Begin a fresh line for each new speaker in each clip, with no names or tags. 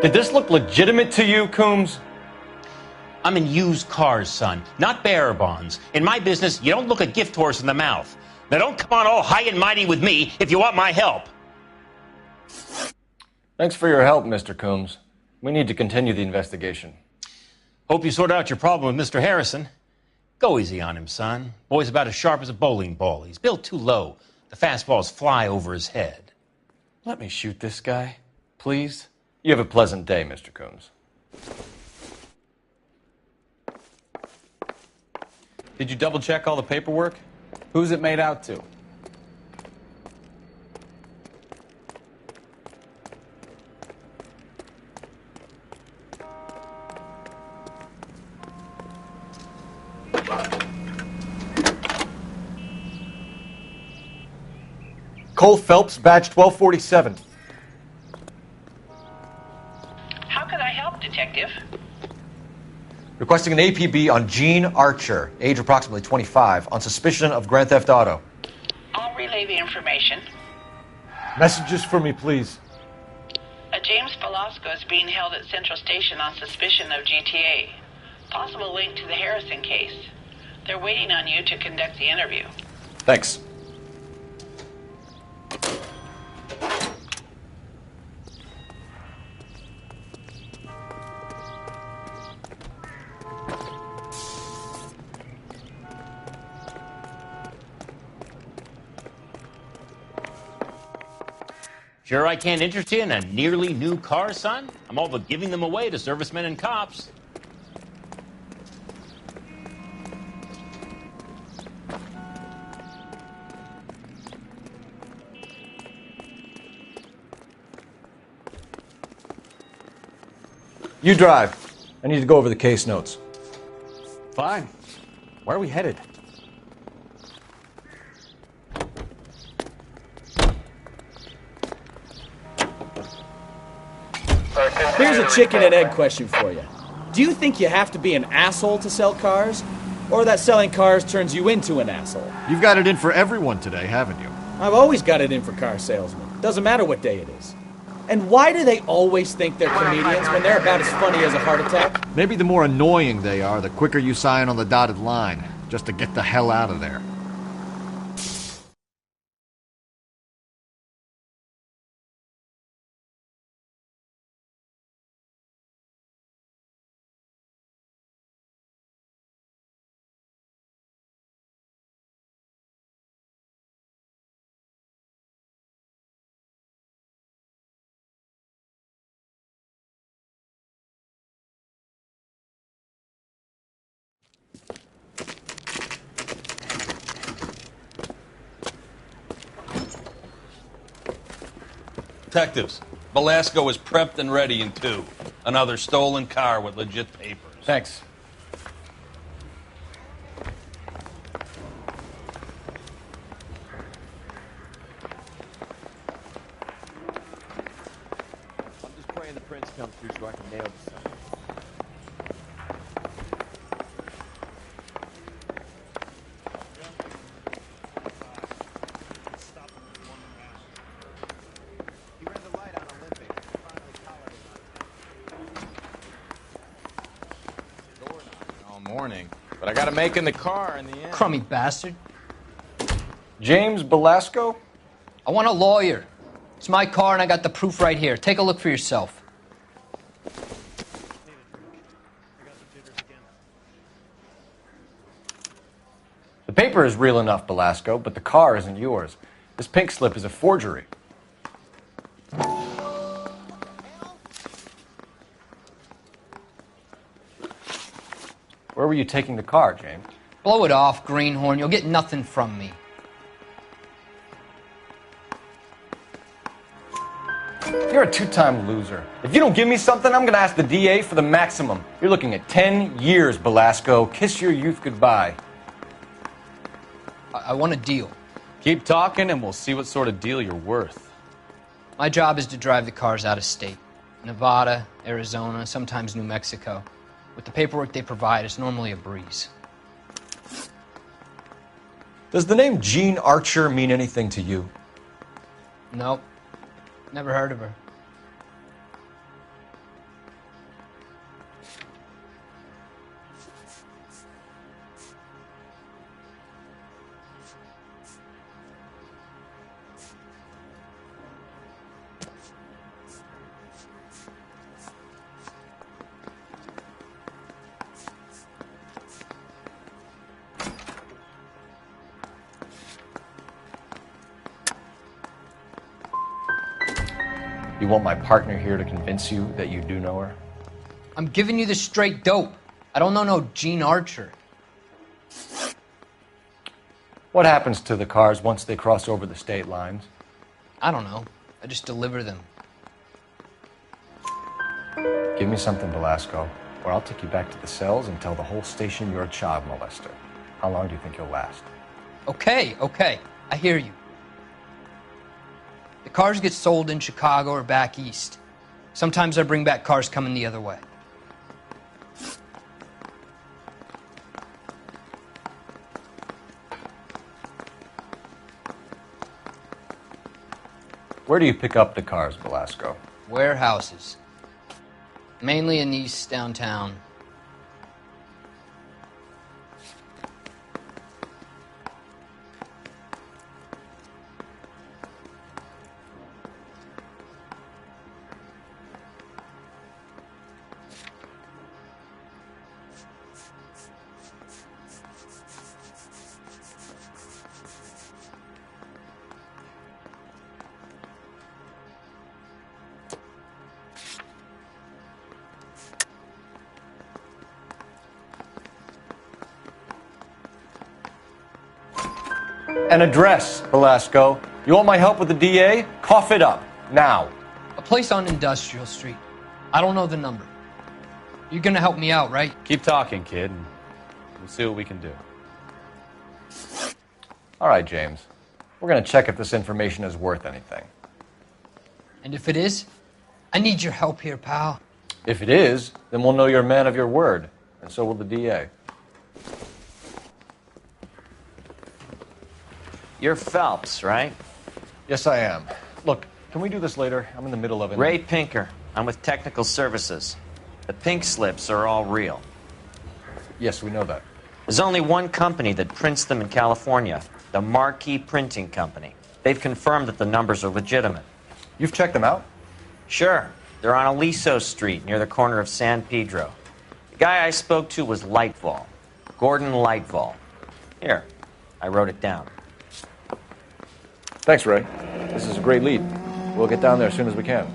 Did this look legitimate to you, Coombs?
I'm in used cars, son, not bearer bonds. In my business, you don't look a gift horse in the mouth. Now don't come on all high and mighty with me if you want my help.
Thanks for your help, Mr. Coombs. We need to continue the investigation.
Hope you sort out your problem with Mr. Harrison. Go easy on him, son. Boy's about as sharp as a bowling ball. He's built too low. The fastballs fly over his head.
Let me shoot this guy, please. You have a pleasant day, Mr. Coombs.
Did you double-check all the paperwork? Who's it made out to?
Cole Phelps, badge 1247.
How can I help, Detective?
Requesting an APB on Gene Archer, age approximately 25, on suspicion of Grand Theft Auto.
I'll relay the information.
Messages for me, please.
A James Velasco is being held at Central Station on suspicion of GTA. Possible link to the Harrison case. They're waiting on you to conduct the interview.
Thanks.
Sure I can't interest you in a nearly new car, son? I'm all but giving them away to servicemen and cops.
You drive. I need to go over the case notes.
Fine. Where are we headed?
Here's a chicken and egg question for you. Do you think you have to be an asshole to sell cars? Or that selling cars turns you into an asshole?
You've got it in for everyone today, haven't you?
I've always got it in for car salesmen. Doesn't matter what day it is. And why do they always think they're comedians when they're about as funny as a heart attack?
Maybe the more annoying they are, the quicker you sign on the dotted line, just to get the hell out of there.
Detectives, Velasco is prepped and ready in 2. Another stolen car with legit papers.
Thanks.
I'm just praying the prince comes through so I can nail this son. Morning, but I got to make in the car in the end.
Crummy bastard.
James Velasco?
I want a lawyer. It's my car and I got the proof right here. Take a look for yourself.
The paper is real enough, Velasco, but the car isn't yours. This pink slip is a forgery. Where were you taking the car, James?
Blow it off, greenhorn. You'll get nothing from me.
You're a two-time loser. If you don't give me something, I'm going to ask the DA for the maximum. You're looking at 10 years, Velasco. Kiss your youth goodbye.
I want a deal.
Keep talking and we'll see what sort of deal you're worth.
My job is to drive the cars out of state. Nevada, Arizona, sometimes New Mexico. With the paperwork they provide, it's normally a breeze.
Does the name Gene Archer mean anything to you?
Nope. Never heard of her.
You want my partner here to convince you that you do know her?
I'm giving you the straight dope. I don't know no Gene Archer.
What happens to the cars once they cross over the state lines?
I don't know. I just deliver them.
Give me something, Velasco, or I'll take you back to the cells and tell the whole station you're a child molester. How long do you think you'll last?
Okay. I hear you. The cars get sold in Chicago or back east. Sometimes I bring back cars coming the other way.
Where do you pick up the cars, Velasco?
Warehouses. Mainly in East downtown.
An address, Velasco. You want my help with the DA? Cough it up, now.
A place on Industrial Street. I don't know the number. You're gonna help me out, right?
Keep talking, kid, and we'll see what we can do.
All right, James. We're going to check if this information is worth anything.
And if it is, I need your help here, pal.
If it is, then we'll know you're a man of your word, and so will the DA.
You're Phelps, right?
Yes, I am. Look, can we do this later? I'm in the middle of it.
Ray Pinker. I'm with Technical Services. The pink slips are all real.
Yes, we know that.
There's only one company that prints them in California, the Marquee Printing Company. They've confirmed that the numbers are legitimate.
You've checked them out?
Sure. They're on Aliso Street, near the corner of San Pedro. The guy I spoke to was Lightval. Gordon Lightval. Here, I wrote it down.
Thanks, Ray. This is a great lead. We'll get down there as soon as we can.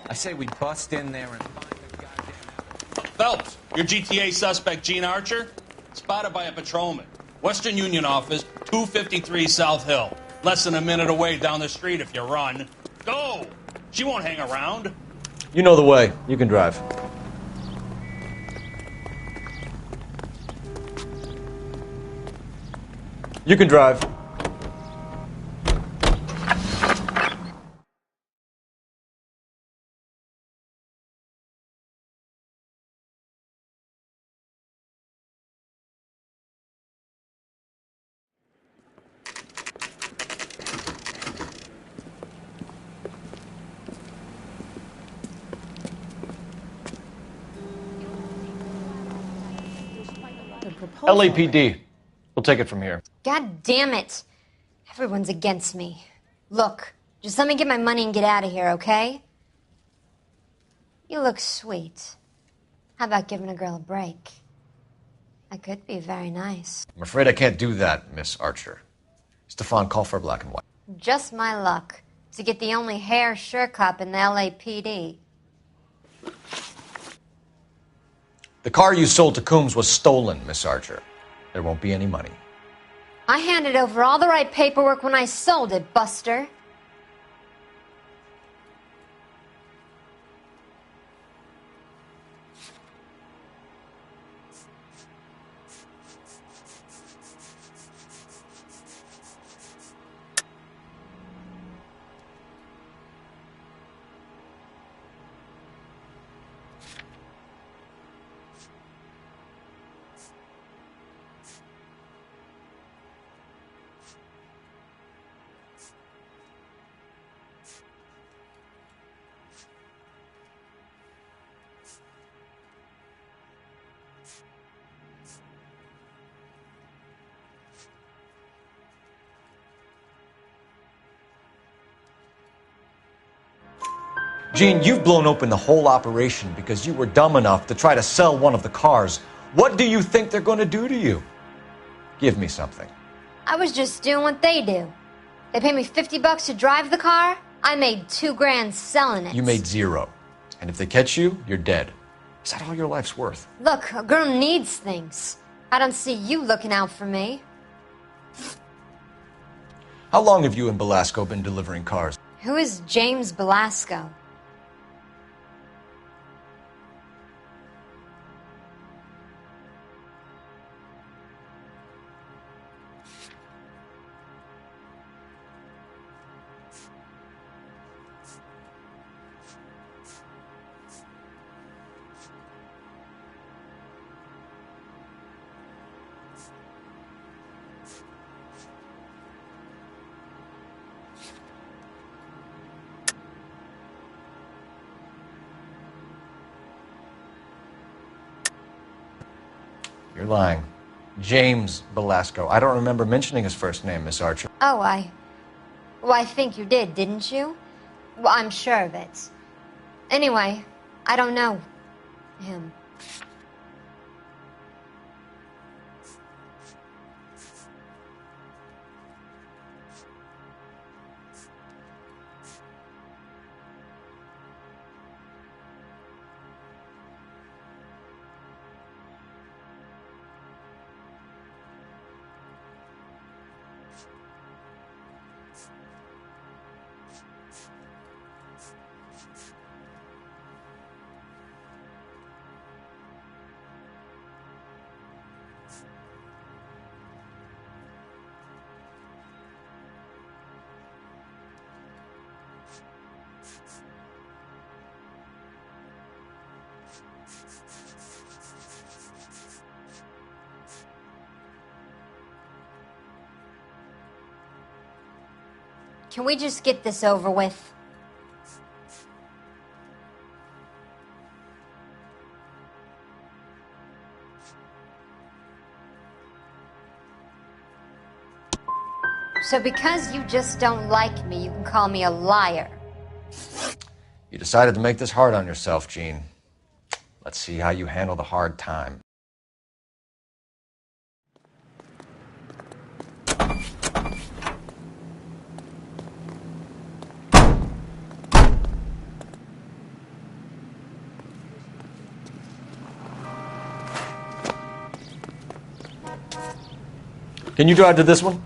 I say we bust in there and find the goddamn...
Phelps, your GTA suspect, Gene Archer, spotted by a patrolman. Western Union office, 253 South Hill. Less than a minute away down the street if you run. Go! She won't hang around.
You know the way. You can drive. You can drive. LAPD. We'll take it from here.
God damn it. Everyone's against me. Look, just let me get my money and get out of here, okay? You look sweet. How about giving a girl a break? I could be very nice.
I'm afraid I can't do that, Miss Archer. Stefan, call for black and white.
Just my luck to get the only hair sure cop in the LAPD.
The car you sold to Coombs was stolen, Miss Archer. There won't be any money.
I handed over all the right paperwork when I sold it, Buster.
Gene, you've blown open the whole operation because you were dumb enough to try to sell one of the cars. What do you think they're going to do to you? Give me something.
I was just doing what they do. They pay me $50 to drive the car. I made $2,000 selling it.
You made zero. And if they catch you, you're dead. Is that all your life's worth?
Look, a girl needs things. I don't see you looking out for me.
How long have you and Belasco been delivering cars?
Who is James Belasco?
You're lying. James Belasco. I don't remember mentioning his first name, Miss Archer.
Oh, Well, I think you did, didn't you? Well, I'm sure of it. Anyway, I don't know him. Can we just get this over with? So because you just don't like me, you can call me a liar.
You decided to make this hard on yourself, Jean. Let's see how you handle the hard time. Can you drive to this one?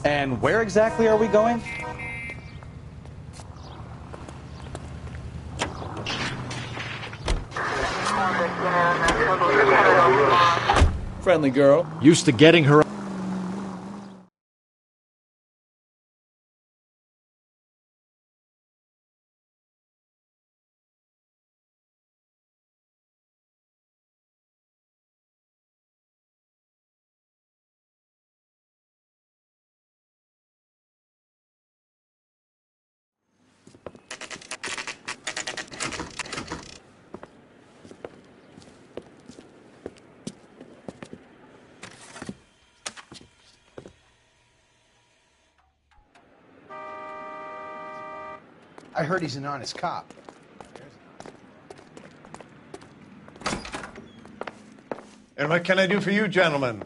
And where exactly are we going?
Friendly girl.
Used to getting her.
I heard he's an honest cop.
And what can I do for you, gentlemen?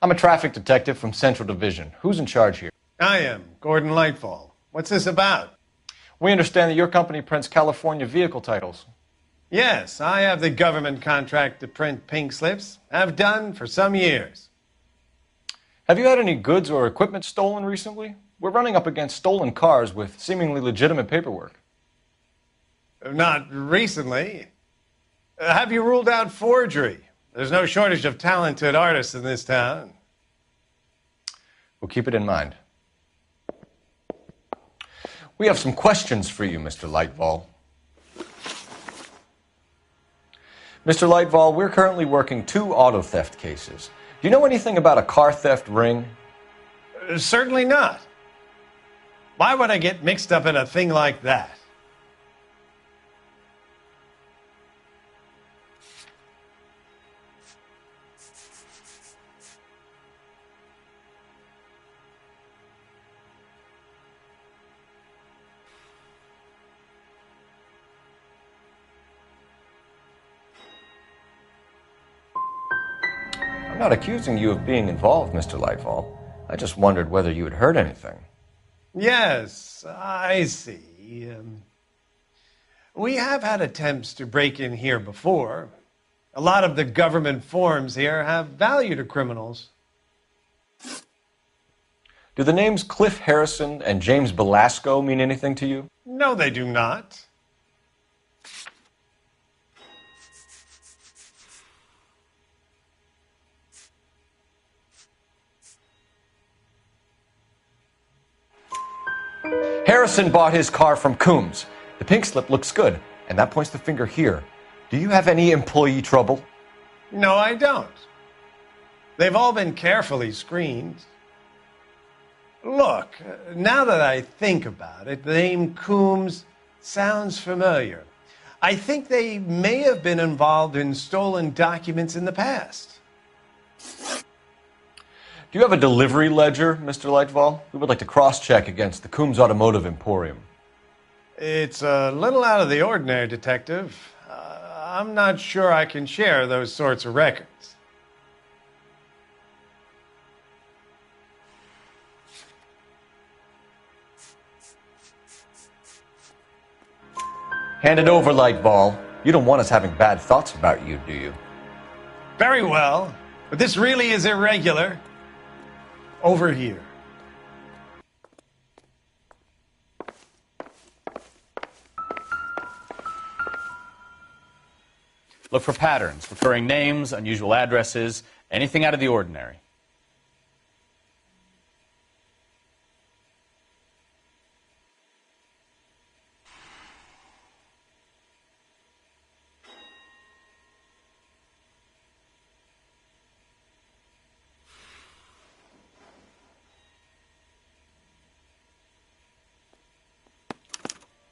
I'm a traffic detective from Central Division. Who's in charge here?
I am, Gordon Lightfall. What's this about?
We understand that your company prints California vehicle titles.
Yes, I have the government contract to print pink slips. I've done for some years.
Have you had any goods or equipment stolen recently? We're running up against stolen cars with seemingly legitimate paperwork.
Not recently. Have you ruled out forgery? There's no shortage of talented artists in this town.
We'll keep it in mind. We have some questions for you, Mr. Lightfall. Mr. Lightfall, we're currently working 2 auto theft cases. Do you know anything about a car theft ring?
Certainly not. Why would I get mixed up in a thing like that?
I'm not accusing you of being involved, Mr. Lightfall. I just wondered whether you had heard anything.
Yes, I see. We have had attempts to break in here before. A lot of the government forms here have value to criminals.
Do the names Cliff Harrison and James Belasco mean anything to you?
No, they do not.
Harrison bought his car from Coombs. The pink slip looks good, and that points the finger here. Do you have any employee trouble?
No, I don't. They've all been carefully screened. Look, now that I think about it, the name Coombs sounds familiar. I think they may have been involved in stolen documents in the past.
Do you have a delivery ledger, Mr. Lightfall? We would like to cross-check against the Coombs Automotive Emporium.
It's a little out of the ordinary, Detective. I'm not sure I can share those sorts of records.
Hand it over, Lightball. You don't want us having bad thoughts about you, do you?
Very well, but this really is irregular. Over here.
Look for patterns, recurring names, unusual addresses, anything out of the ordinary.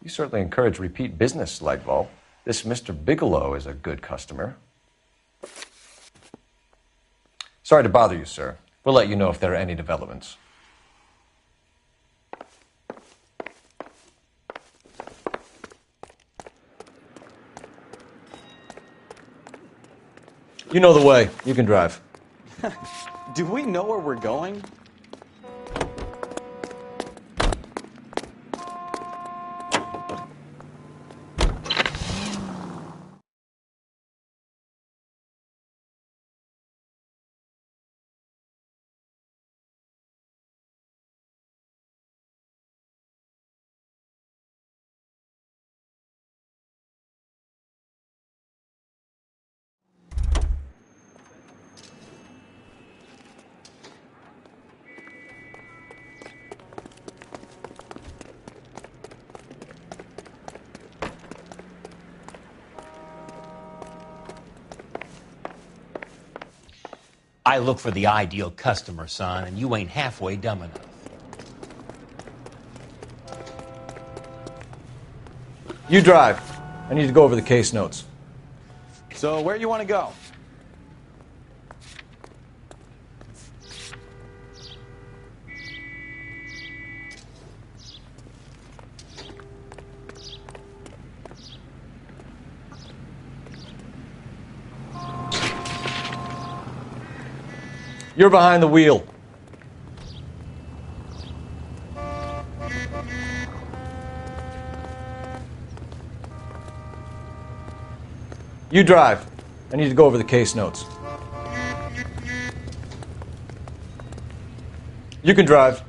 You certainly encourage repeat business, Lightball. This Mr. Bigelow is a good customer. Sorry to bother you, sir. We'll let you know if there are any developments. You know the way. You can drive.
Do we know where we're going?
I look for the ideal customer, son, and you ain't halfway dumb enough.
You drive. I need to go over the case notes.
So where you want to go?
You're behind the wheel. You drive. I need to go over the case notes. You can drive.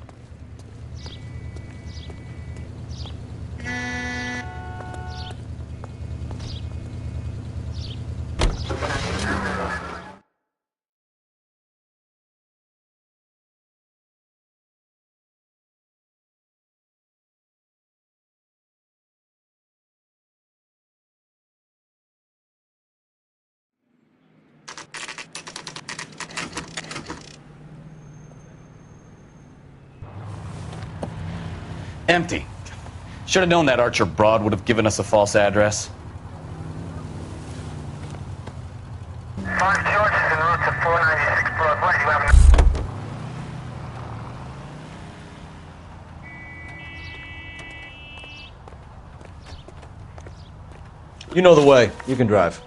Empty. Should have known that Archer Broad would have given us a false address.
5 George is en route to 496 Broadway. You have
You know the way. You can drive.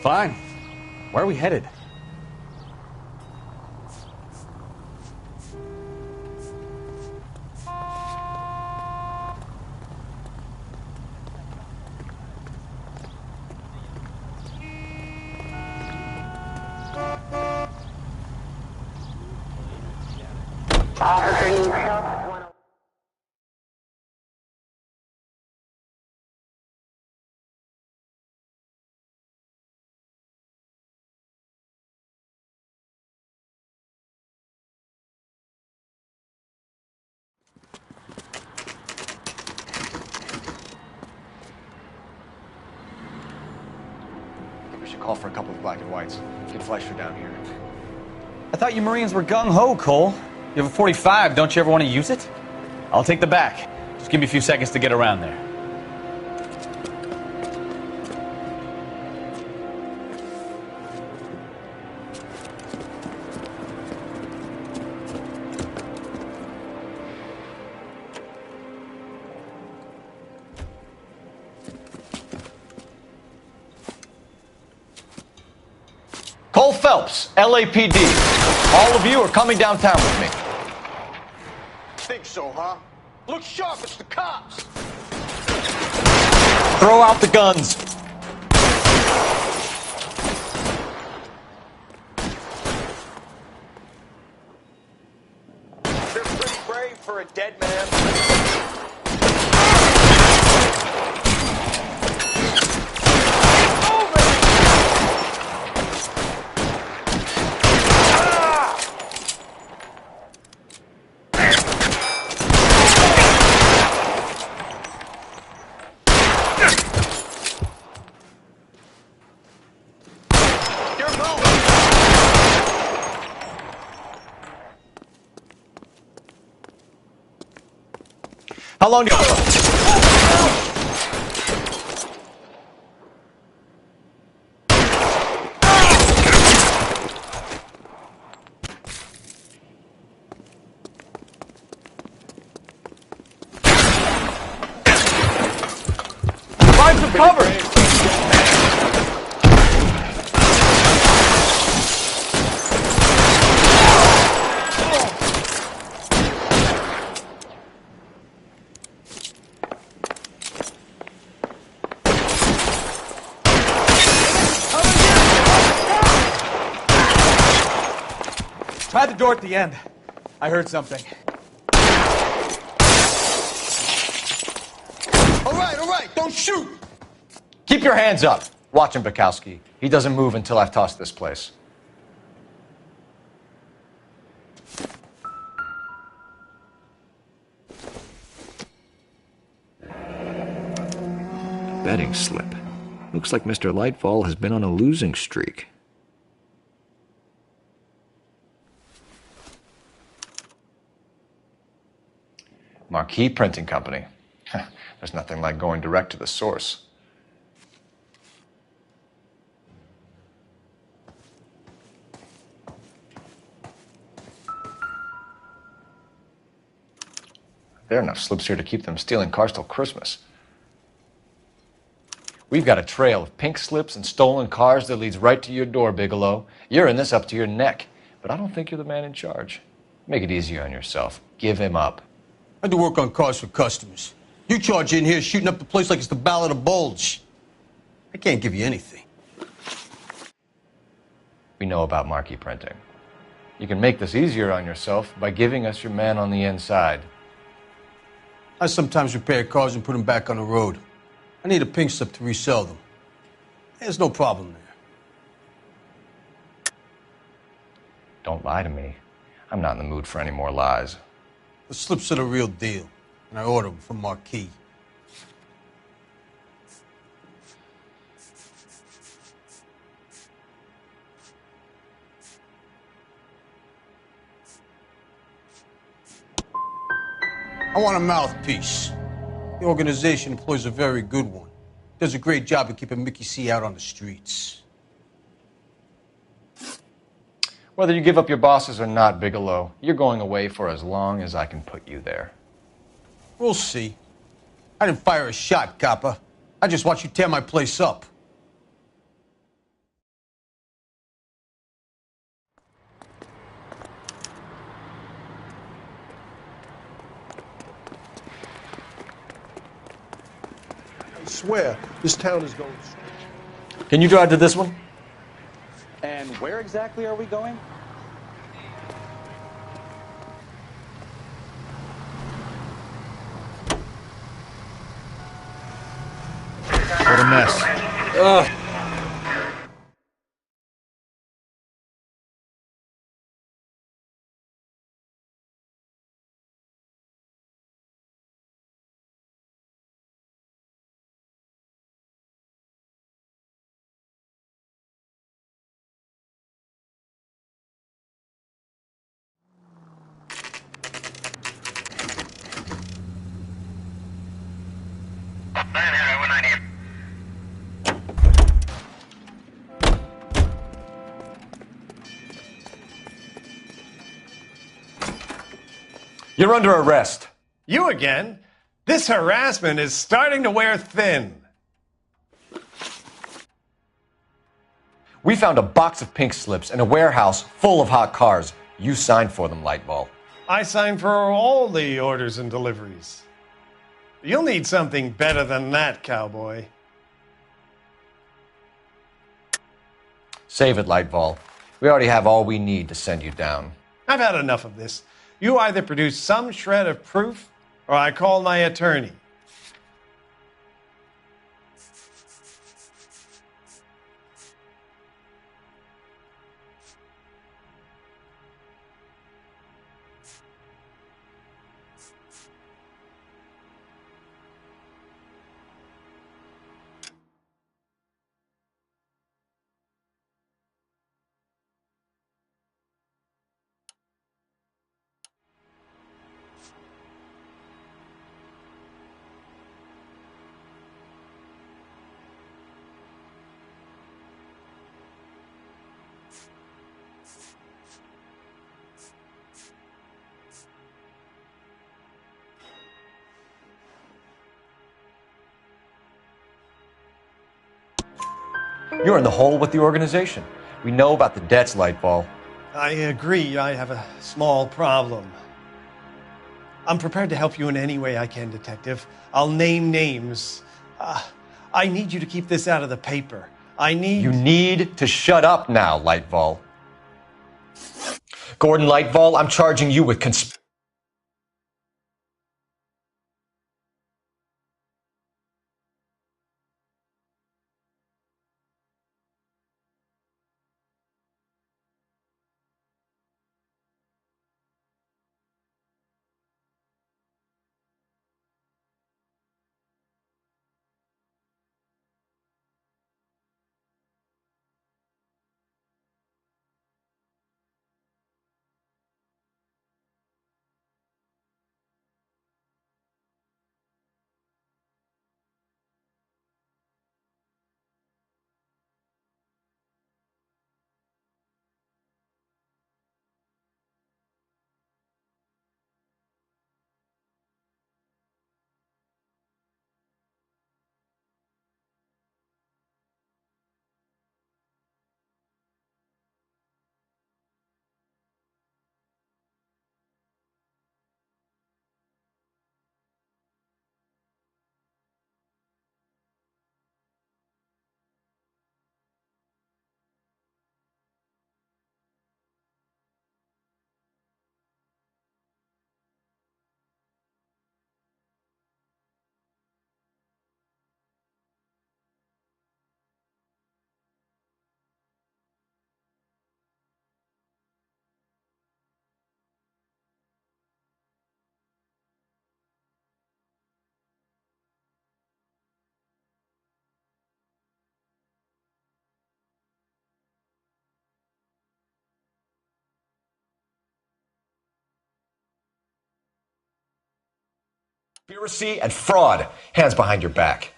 Fine. Where are we headed?
Officer needs help.
We should call for a couple of black and whites. Get Fleischer down here.
I thought you Marines were gung-ho, Cole. You have a 45. Don't you ever want to use it? I'll take the back. Just give me a few seconds to get around there.
Cole Phelps, LAPD. All of you are coming downtown with me.
Think so, huh? Look sharp, it's the cops.
Throw out the guns.
They're pretty brave for a dead man.
How long do you... Find some cover!
Try the door at the end. I heard something.
All right, don't shoot.
Keep your hands up. Watch him, Bukowski. He doesn't move until I've tossed this place.
Betting slip. Looks like Mr. Lightfall has been on a losing streak.
Marquee Printing Company. There's nothing like going direct to the source. There are enough slips here to keep them stealing cars till Christmas. We've got a trail of pink slips and stolen cars that leads right to your door, Bigelow. You're in this up to your neck, but I don't think you're the man in charge. Make it easier on yourself. Give him up.
I do work on cars for customers. You charge in here shooting up the place like it's the Ballad of Bulge. I can't give you anything.
We know about Marquee Printing. You can make this easier on yourself by giving us your man on the inside.
I sometimes repair cars and put them back on the road. I need a pink slip to resell them. There's no problem there.
Don't lie to me. I'm not in the mood for any more lies.
The slips are the real deal, and I ordered them from Marquee. I want a mouthpiece. The organization employs a very good one. Does a great job of keeping Mickey C out on the streets.
Whether you give up your bosses or not, Bigelow, you're going away for as long as I can put you there.
We'll see. I didn't fire a shot, copper. I just watched you tear my place up.
I swear, this town is going straight.
Can you drive to this one?
And where exactly are we going?
mess.
Ugh.
You're under arrest.
You again? This harassment is starting to wear thin.
We found a box of pink slips in a warehouse full of hot cars. You signed for them, Lightball.
I signed for all the orders and deliveries. You'll need something better than that, cowboy.
Save it, Lightball. We already have all we need to send you down.
I've had enough of this. You either produce some shred of proof, or I call my attorney.
You're in the hole with the organization. We know about the debts, Lightball.
I agree, I have a small problem. I'm prepared to help you in any way I can, Detective. I'll name names. I need you to keep this out of the paper.
You need to shut up now, Lightball. Gordon Lightball, I'm charging you with conspiracy and fraud. Hands behind your back.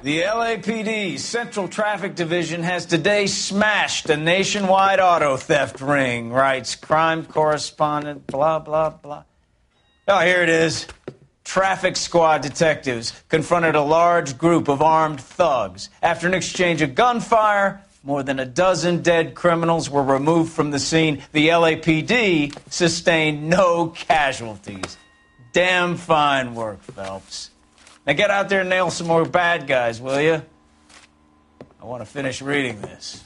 The LAPD Central Traffic Division has today smashed a nationwide auto theft ring, writes crime correspondent, blah, blah, blah. Oh, here it is. Traffic squad detectives confronted a large group of armed thugs. After an exchange of gunfire, more than a dozen dead criminals were removed from the scene. The LAPD sustained no casualties. Damn fine work, Phelps. Now get out there and nail some more bad guys, will you? I want to finish reading this.